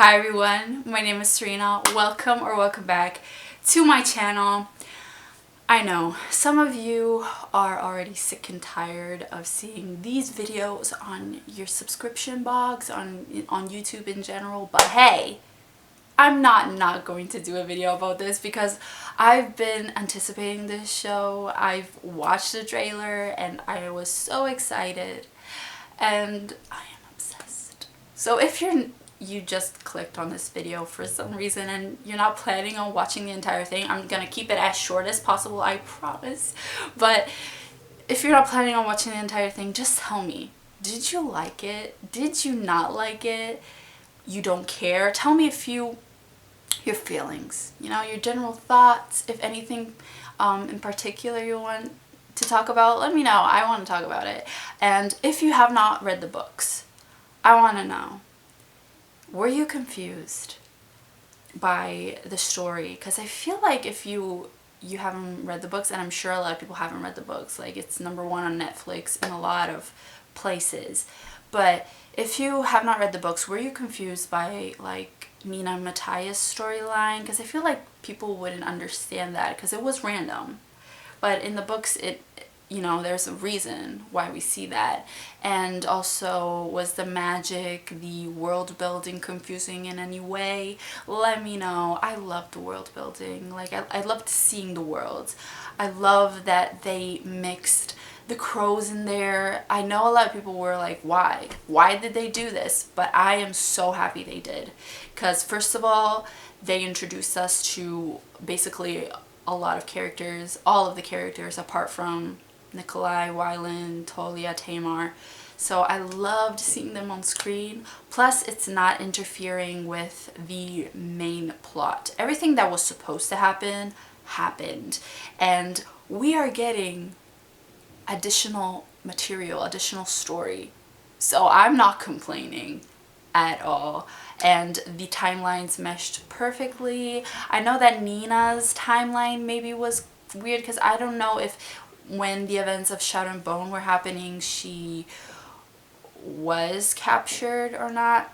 Hi everyone, my name is Serena. Welcome back to my channel. I know some of you are already sick and tired of seeing these videos on your subscription box, on YouTube in general, but hey, I'm not going to do a video about this because I've been anticipating this show. I've watched the trailer and I was so excited and I am obsessed. So if you just clicked on this video for some reason and you're not planning on watching the entire thing, I'm gonna keep it as short as possible, I promise. But if you're not planning on watching the entire thing, just tell me, did you like it? Did you not like it? You don't care? Tell me your feelings, your general thoughts. If anything in particular you want to talk about, let me know. I want to talk about it. And if you have not read the books, I want to know, were you confused by the story? Because I feel like if you haven't read the books, and I'm sure a lot of people haven't read the books, like it's #1 on Netflix in a lot of places, but if you have not read the books, were you confused by like Nina and Matthias storyline? Because I feel like people wouldn't understand that because it was random, but in the books there's a reason why we see that. And also, was the magic, the world building confusing in any way? Let me know. I love the world building. Like I loved seeing the worlds. I love that they mixed the crows in there. I know a lot of people were like, why did they do this? But I am so happy they did, because first of all, they introduced us to basically a lot of characters, all of the characters apart from Nikolai, Wylan, Tolia, Tamar. So I loved seeing them on screen. Plus, it's not interfering with the main plot. Everything that was supposed to happen happened, and we are getting additional material, additional story. So I'm not complaining at all. And the timelines meshed perfectly. I know that Nina's timeline maybe was weird because I don't know if when the events of Shadow and Bone were happening she was captured or not.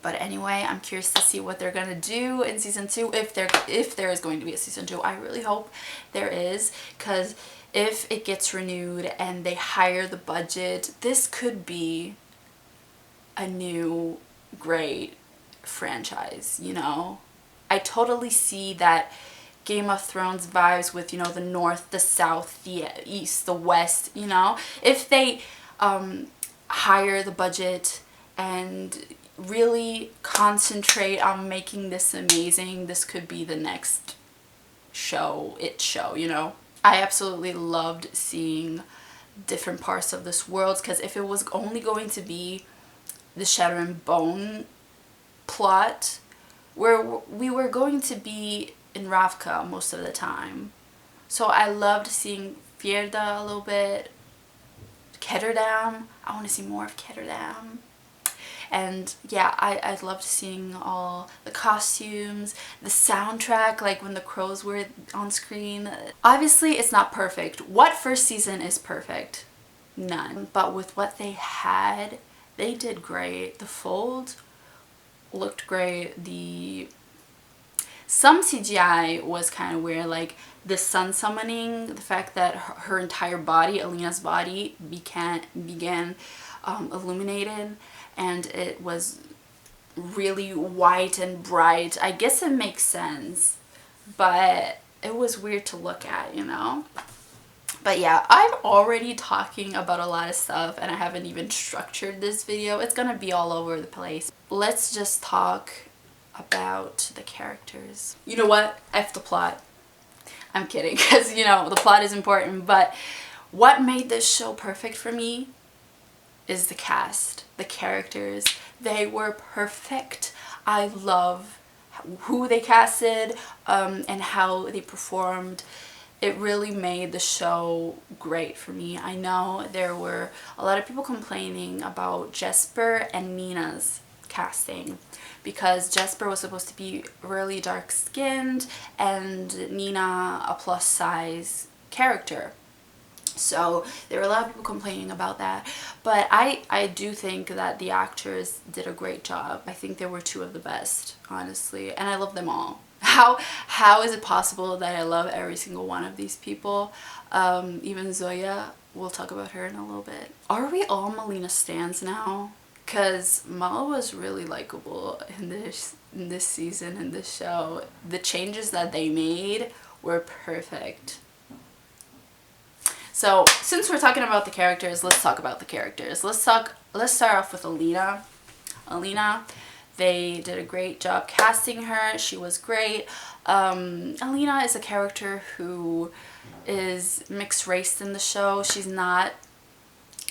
But anyway, I'm curious to see what they're gonna do in season 2, if there is going to be a season 2. I really hope there is, because if it gets renewed and they hire the budget, this could be a new great franchise. I totally see that Game of Thrones vibes with the north, the south, the east, the west. If they hire the budget and really concentrate on making this amazing, this could be the next show. I absolutely loved seeing different parts of this world, because if it was only going to be the Shadow and Bone plot, where we were going to be in Ravka most of the time. So I loved seeing Fjerda a little bit, Ketterdam. I want to see more of Ketterdam. And yeah, I loved seeing all the costumes, the soundtrack, like when the crows were on screen. Obviously, it's not perfect. What first season is perfect? None. But with what they had, they did great. The Fold looked great. Some CGI was kind of weird, like the sun summoning, the fact that her entire body, Alina's body, began illuminated, and it was really white and bright. I guess it makes sense, but it was weird to look at, But yeah, I'm already talking about a lot of stuff and I haven't even structured this video. It's gonna be all over the place. Let's just talk about the characters. You know what? F the plot. I'm kidding, because the plot is important, but what made this show perfect for me is the cast, the characters. They were perfect. I love who they casted and how they performed. It really made the show great for me. I know there were a lot of people complaining about Jesper and Nina's casting, because Jesper was supposed to be really dark skinned and Nina a plus size character. So there were a lot of people complaining about that, but I do think that the actors did a great job. I think they were two of the best, honestly, and I love them all. How is it possible that I love every single one of these people? Even Zoya, we'll talk about her in a little bit. Are we all Melina stans now? Because Mal was really likable in this season, in this show. The changes that they made were perfect. So since we're talking about the characters, let's talk about the characters. Let's start off with Alina. Alina, they did a great job casting her. She was great. Alina is a character who is mixed race in the show. She's not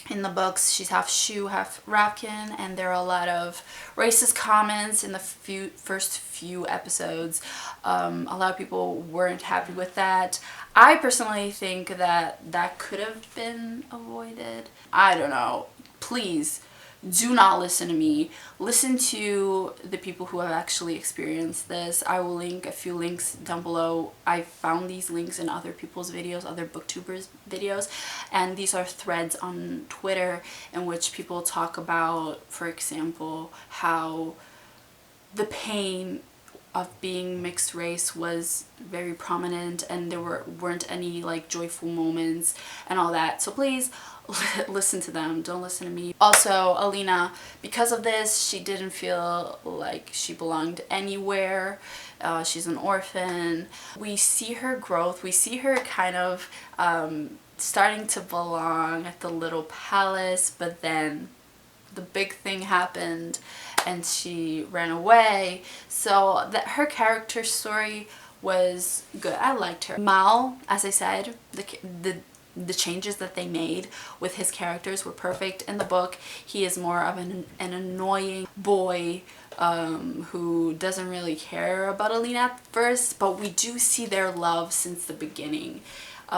in the books. She's half Shu, half Ravkan, and there are a lot of racist comments in the first few episodes. A lot of people weren't happy with that. I personally think that that could have been avoided. I don't know. Please do not listen to me. Listen to the people who have actually experienced this. I will link a few links down below. I found these links in other people's videos, other booktubers videos, and these are threads on Twitter in which people talk about, for example, how the pain of being mixed race was very prominent and there weren't any like joyful moments and all that. So please listen to them, don't listen to me. Also, Alina, because of this, she didn't feel like she belonged anywhere. She's an orphan. We see her growth. We see her kind of starting to belong at the little palace, but then the big thing happened and she ran away. So that her character story was good. I liked her. Mal, as I said, the changes that they made with his characters were perfect. In the book, he is more of an annoying boy who doesn't really care about Alina at first, but we do see their love since the beginning,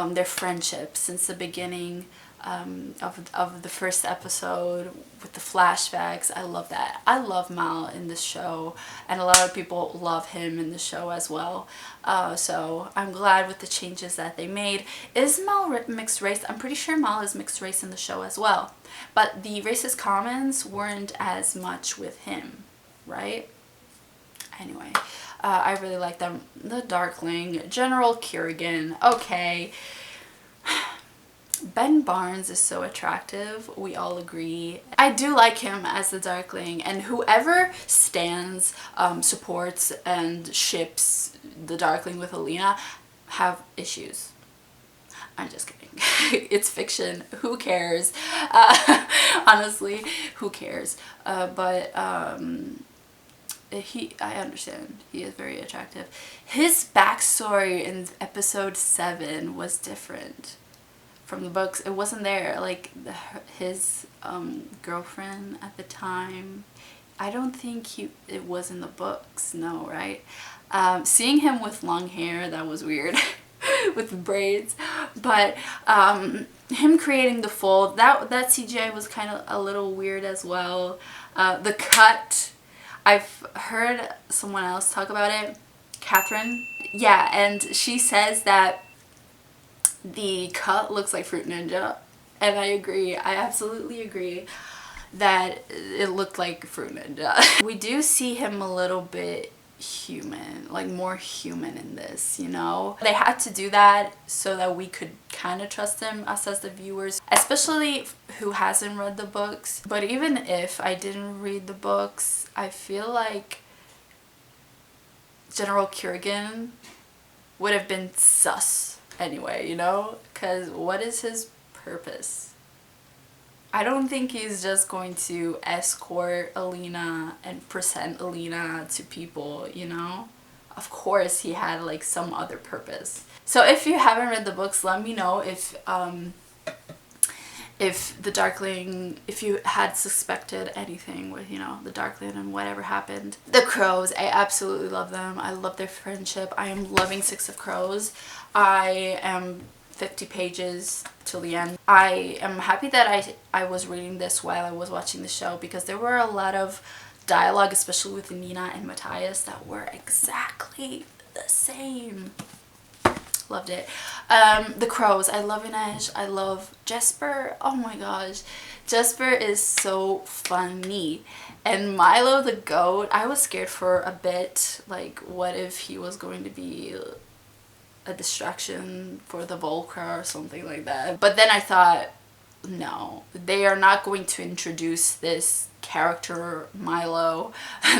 their friendship since the beginning of the first episode with the flashbacks. I love that. I love Mal in this show, and a lot of people love him in the show as well. So I'm glad with the changes that they made. Is Mal mixed race? I'm pretty sure Mal is mixed race in the show as well, but the racist comments weren't as much with him, right? Anyway, I really like them. The Darkling, General Kerrigan, okay. Ben Barnes is so attractive, we all agree. I do like him as the Darkling, and whoever stands, supports, and ships the Darkling with Alina have issues. I'm just kidding. It's fiction. Who cares? Honestly, who cares? I understand. He is very attractive. His backstory in episode 7 was different from the books. It wasn't there. Like his girlfriend at the time, I don't think it was in the books. No, right? Seeing him with long hair, that was weird. With braids, but him creating the fold, that CGI was kind of a little weird as well. The cut, I've heard someone else talk about it, Catherine, yeah, and she says that the cut looks like Fruit Ninja, and I agree. I absolutely agree that it looked like Fruit Ninja. We do see him a little bit human, like more human in this, you know? They had to do that so that we could kind of trust him, us as the viewers, especially who hasn't read the books. But even if I didn't read the books, I feel like General Kerrigan would have been sus anyway, you know? Because what is his purpose? I don't think he's just going to escort Alina and present Alina to people, you know? Of course he had like some other purpose. So if you haven't read the books, let me know if the Darkling, if you had suspected anything with, you know, the Darkling and whatever happened. The Crows, I absolutely love them. I love their friendship. I am loving Six of Crows. I am 50 pages till the end. I am happy that I was reading this while I was watching the show, because there were a lot of dialogue, especially with Nina and Matthias, that were exactly the same. Loved it. The crows. I love Inej. I love Jesper. Oh my gosh. Jesper is so funny. And Milo the goat, I was scared for a bit. Like, what if he was going to be a distraction for the Volcra or something like that? But then I thought, no, they are not going to introduce this character, Milo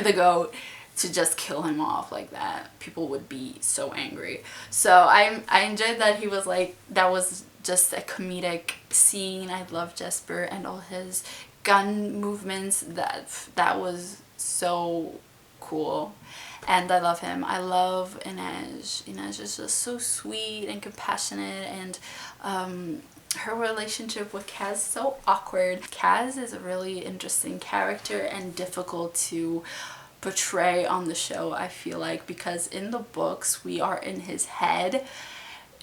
the goat, to just kill him off like that. People would be so angry. So I enjoyed that he was like, that was just a comedic scene. I love Jesper and all his gun movements. That was so cool. And I love him. I love Inej. Inej is just so sweet and compassionate, and her relationship with Kaz is so awkward. Kaz is a really interesting character and difficult to portray on the show, I feel like, because in the books we are in his head,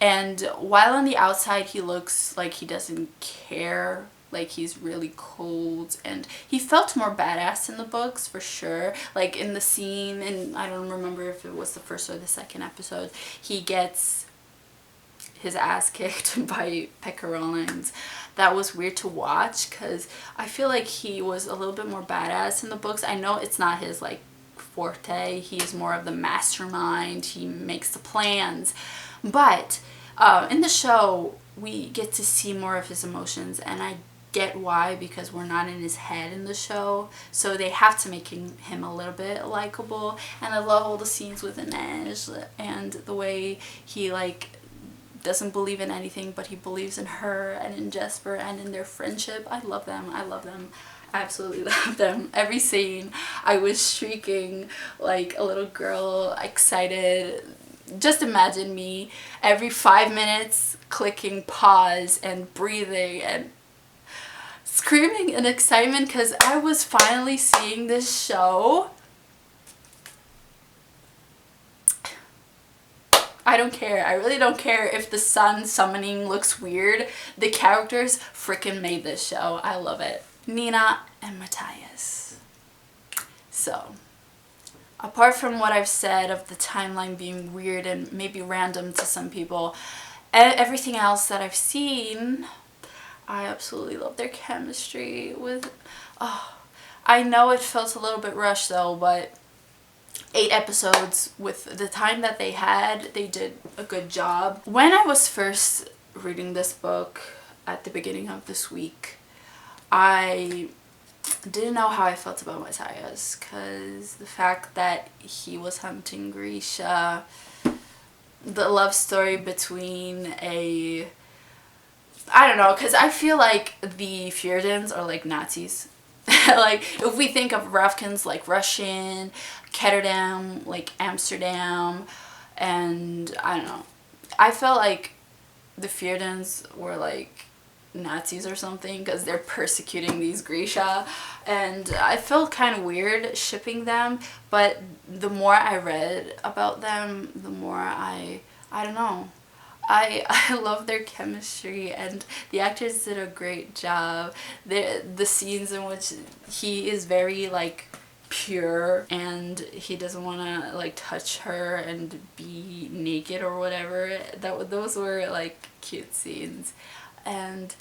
and while on the outside he looks like he doesn't care, like he's really cold, and he felt more badass in the books for sure. Like in the scene, and I don't remember if it was the first or the second episode, he gets his ass kicked by Pecorolines. That was weird to watch because I feel like he was a little bit more badass in the books. I know it's not his like forte, he is more of the mastermind, he makes the plans, but in the show we get to see more of his emotions, and I get why, because we're not in his head in the show, so they have to make him a little bit likable. And I love all the scenes with Inej and the way he like doesn't believe in anything, but he believes in her and in Jesper and in their friendship. I love them. I love them. I absolutely love them. Every scene I was shrieking like a little girl, excited. Just imagine me every 5 minutes clicking pause and breathing and screaming in excitement because I was finally seeing this show. I don't care. I really don't care if the sun summoning looks weird. The characters freaking made this show. I love it. Nina and Matthias. So, apart from what I've said of the timeline being weird and maybe random to some people, everything else that I've seen, I absolutely love their chemistry with... Oh, I know it felt a little bit rushed though, but 8 episodes with the time that they had, they did a good job. When I was first reading this book at the beginning of this week, I didn't know how I felt about Matthias, because the fact that he was hunting Grisha, the love story between I don't know, because I feel like the Fjordans are like Nazis. Like, if we think of Ravkans like Russian, Ketterdam like Amsterdam, and I don't know. I felt like the Fjordans were like Nazis or something because they're persecuting these Grisha, and I felt kind of weird shipping them, but the more I read about them, the more I don't know. I love their chemistry, and the actors did a great job. The scenes in which he is very like pure and he doesn't want to like touch her and be naked or whatever, those were like cute scenes. And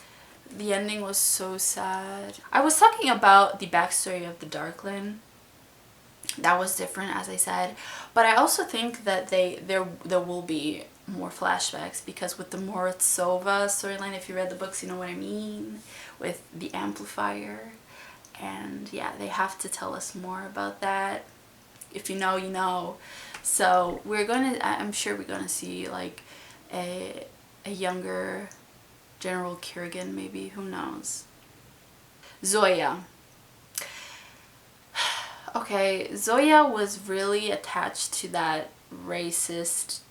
the ending was so sad. I was talking about the backstory of the Darkling. That was different, as I said, but I also think that there will be more flashbacks, because with the Morozova storyline, if you read the books, you know what I mean, with the amplifier. And yeah, they have to tell us more about that. If you know, you know. So I'm sure we're gonna see like a younger General Kerrigan, maybe, who knows. Zoya. Okay, Zoya was really attached to that racist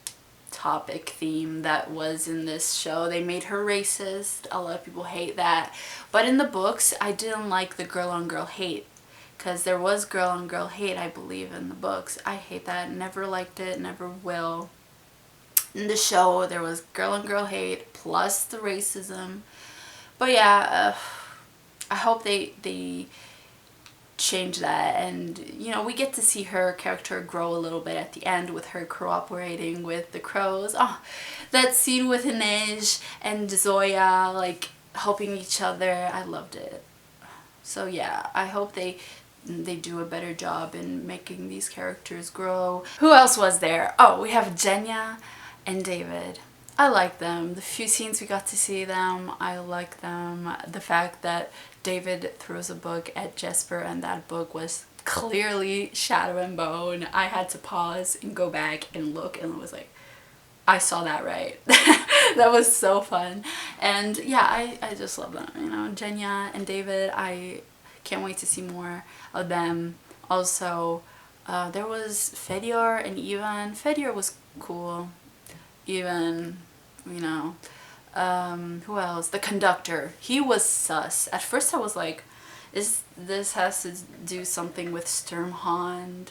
topic theme that was in this show. They made her racist. A lot of people hate that. But in the books, I didn't like the girl on girl hate, because there was girl on girl hate, I believe, in the books. I hate that. Never liked it. Never will. In the show, there was girl on girl hate plus the racism. But yeah, I hope they change that. And you know, we get to see her character grow a little bit at the end with her cooperating with the crows. Oh, that scene with Inej and Zoya like helping each other, I loved it. So yeah, I hope they do a better job in making these characters grow. Who else was there? Oh, we have Genya and David. I like them. The few scenes we got to see them, I like them. The fact that David throws a book at Jesper and that book was clearly Shadow and Bone. I had to pause and go back and look, and it was like, I saw that right. That was so fun. And yeah, I just love them. You know, Genya and David, I can't wait to see more of them. Also, there was Fedior and Ivan. Fedior was cool. Ivan, you know. Who else? The conductor. He was sus. At first I was like, this has to do something with Sturmhond?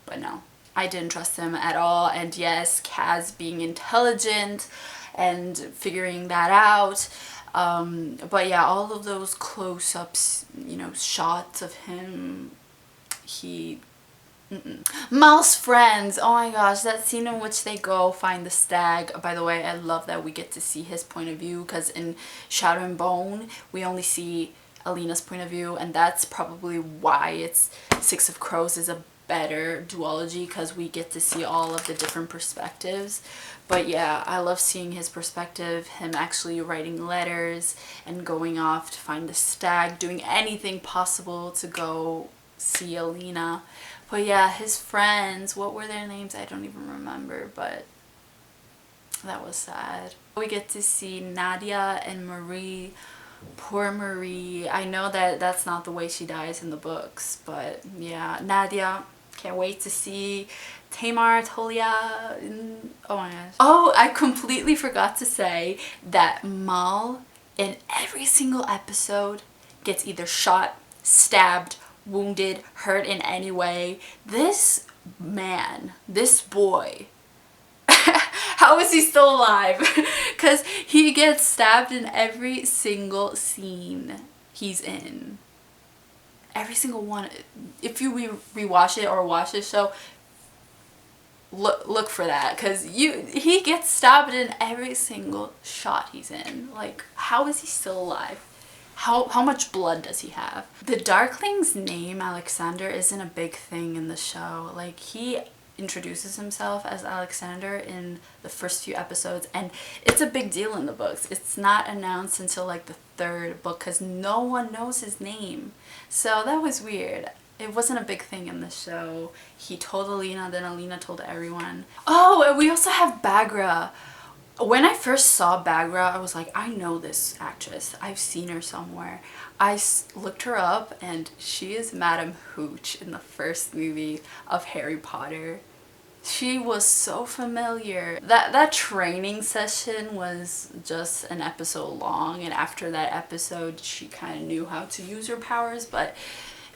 But no. I didn't trust him at all. And yes, Kaz being intelligent and figuring that out. But yeah, all of those close-ups, you know, shots of him, Mal's friends, oh my gosh, that scene in which they go find the stag. By the way, I love that we get to see his point of view, because in Shadow and Bone we only see Alina's point of view, and that's probably why it's Six of Crows is a better duology, because we get to see all of the different perspectives. But yeah, I love seeing his perspective, him actually writing letters and going off to find the stag, doing anything possible to go see Alina. But yeah, his friends, what were their names? I don't even remember, but that was sad. We get to see Nadia and Marie. Poor Marie. I know that that's not the way she dies in the books, but yeah, Nadia, can't wait to see Tamar, Tolia. Oh my gosh. Oh, I completely forgot to say that Mal in every single episode gets either shot, stabbed, wounded, hurt in any way. This man, this boy, how is he still alive? Because he gets stabbed in every single scene he's in. Every single one. If you rewatch it or watch this show, look for that, because he gets stabbed in every single shot he's in. Like, how is he still alive? How much blood does he have? The Darkling's name, Alexander, isn't a big thing in the show. Like, he introduces himself as Alexander in the first few episodes, and it's a big deal in the books. It's not announced until like the third book, because no one knows his name. So that was weird. It wasn't a big thing in the show. He told Alina, then Alina told everyone. Oh, and we also have Baghra. When I first saw Baghra, I was like, I know this actress. I've seen her somewhere. I looked her up, and she is Madame Hooch in the first movie of Harry Potter. She was so familiar. That training session was just an episode long, and after that episode, she kind of knew how to use her powers. But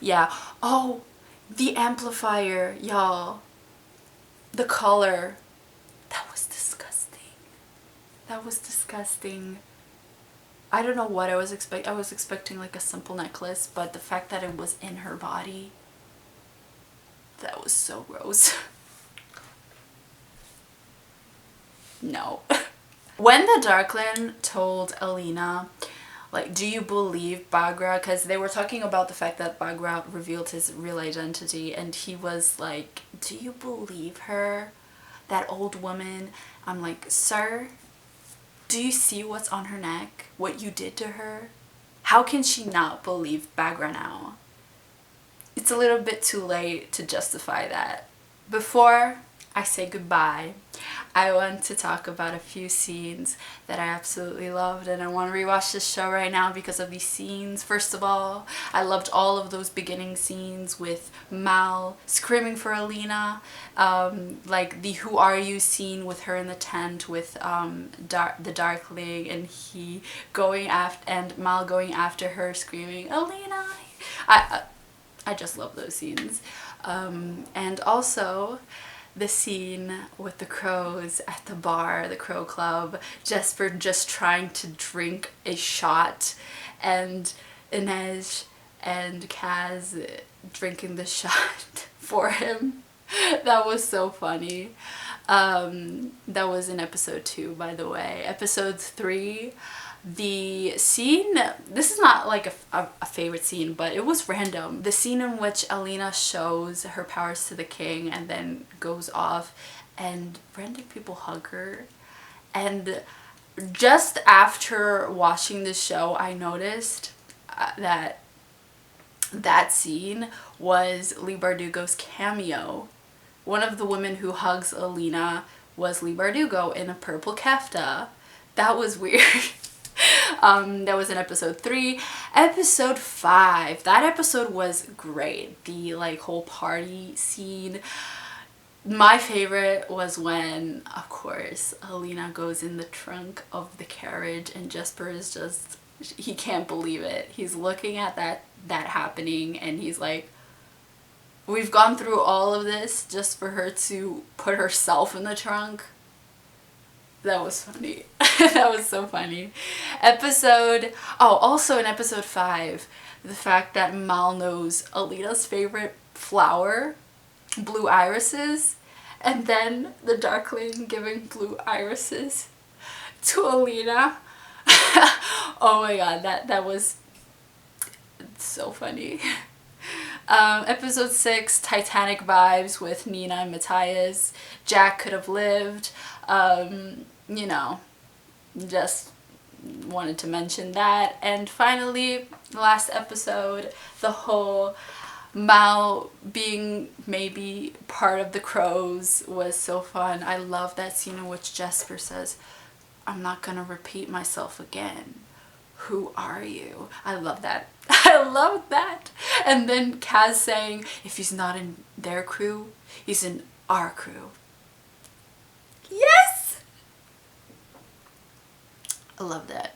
yeah. Oh, the amplifier, y'all. The color. That was disgusting. That was disgusting. I don't know what I was expecting. I was expecting like a simple necklace, but the fact that it was in her body, that was so gross. No. When the Darkling told Alina, like, do you believe Baghra? Because they were talking about the fact that Baghra revealed his real identity, and he was like, do you believe her? That old woman. I'm like, sir, do you see what's on her neck? What you did to her? How can she not believe Baghra now? It's a little bit too late to justify that. Before I say goodbye, I want to talk about a few scenes that I absolutely loved, and I want to rewatch this show right now because of these scenes. First of all, I loved all of those beginning scenes with Mal screaming for Alina, like the "Who are you" scene with her in the tent with the Darkling, and he going after, and Mal going after her screaming Alina. I just love those scenes, and also the scene with the crows at the bar, the Crow Club, Jesper just trying to drink a shot, and Inej and Kaz drinking the shot for him. That was so funny. That was in episode 2, by the way. Episode 3, the scene, this is not like a favorite scene, but it was random. The scene in which Alina shows her powers to the king and then goes off and random people hug her. And just after watching the show, I noticed that scene was Leigh Bardugo's cameo. One of the women who hugs Alina was Leigh Bardugo in a purple kefta. That was weird. That was in episode 3. Episode 5. That episode was great. The like whole party scene. My favorite was when, of course, Alina goes in the trunk of the carriage and Jesper is just, he can't believe it. He's looking at that happening and he's like, we've gone through all of this just for her to put herself in the trunk. That was funny. That was so funny. Also in episode 5, the fact that Mal knows Alina's favorite flower, blue irises, and then the Darkling giving blue irises to Alina. Oh my god, that was so funny. Episode 6, Titanic vibes with Nina and Matthias. Jack could have lived. You know, just wanted to mention that. And finally, last episode, the whole Mal being maybe part of the crows was so fun. I love that scene in which Jesper says, I'm not gonna repeat myself again. Who are you? I love that. I love that. And then Kaz saying, if he's not in their crew, he's in our crew. Yes! I love that.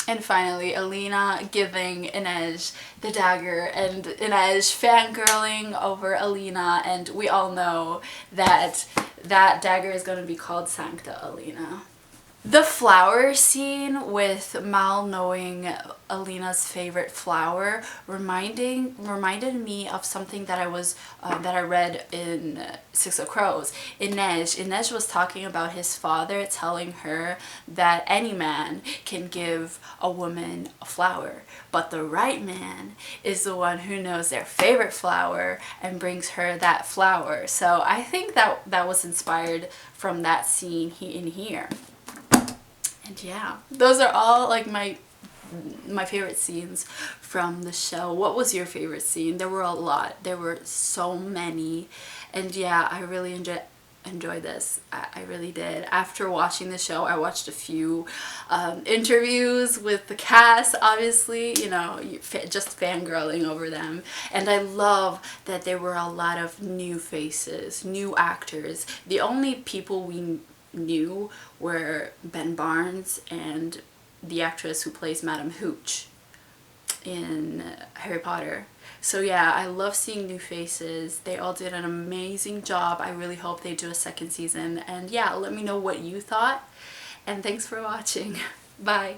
And finally, Alina giving Inej the dagger and Inej fangirling over Alina, and we all know that that dagger is going to be called Sancta Alina. The flower scene with Mal knowing Alina's favorite flower reminded me of something that I read in Six of Crows. Inej was talking about his father telling her that any man can give a woman a flower, but the right man is the one who knows their favorite flower and brings her that flower. So I think that was inspired from that scene in here. And yeah, those are all like my favorite scenes from the show. What was your favorite scene? There were a lot. There were so many. And yeah, I really enjoyed this. I really did. After watching the show, I watched a few interviews with the cast, obviously, you know, just fangirling over them. And I love that there were a lot of new faces, new actors. The only people we knew were Ben Barnes and the actress who plays Madame Hooch in Harry Potter. So yeah, I love seeing new faces. They all did an amazing job. I really hope they do a second season. And yeah, let me know what you thought. And thanks for watching. Bye.